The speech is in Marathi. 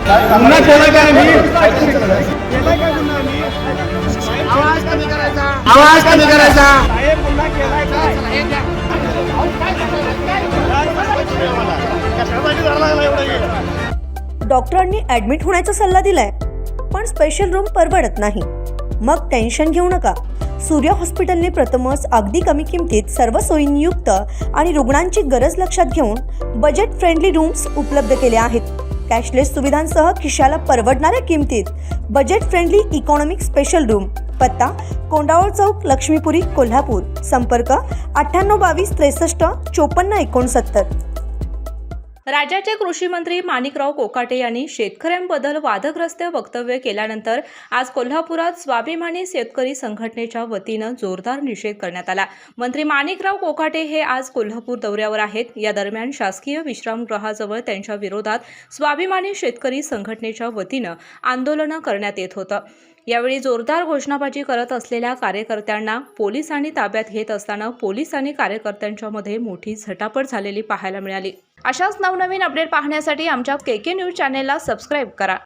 पुन्हा कोणाचा आवाज कमी करायचा डॉक्टरांनी ॲडमिट होण्याचा सल्ला दिलाय, पण स्पेशल रूम परवडत नाही. मग टेन्शन घेऊ नका. सूर्या हॉस्पिटलने प्रथमच अगदी कमी किमतीत सर्व सोयींयुक्त आणि रुग्णांची गरज लक्षात घेऊन बजेट फ्रेंडली रूम्स उपलब्ध केले आहेत. कॅशलेस सुविधांसह खिशाला परवडणाऱ्या किमतीत budget friendly economic special room. पत्ता कोंडावळ चौक, लक्ष्मीपुरी, कोल्हापूर. संपर्क 9822 63 54 69. राज्याचे कृषी मंत्री माणिकराव कोकाटे यांनी शेतकऱ्यांबद्दल वादग्रस्त वक्तव्य केल्यानंतर आज कोल्हापुरात स्वाभिमानी शेतकरी संघटनेच्या वतीनं जोरदार निषेध करण्यात आला. मंत्री माणिकराव कोकाटे हे आज कोल्हापूर दौऱ्यावर आहेत. या दरम्यान शासकीय विश्रामगृहाजवळ त्यांच्या विरोधात स्वाभिमानी शेतकरी संघटनेच्या वतीनं आंदोलन करण्यात येत होतं. यावेळी जोरदार घोषणाबाजी करत असलेल्या कार्यकर्त्यांना पोलिसांनी ताब्यात घेत असताना पोलीस आणि कार्यकर्त्यांच्या मध्ये मोठी झटापट झालेली पाहायला मिळाली. अशाच नवनवीन अपडेट पाहण्यासाठी आमच्या KK न्यूज चॅनेलला सबस्क्राईब करा.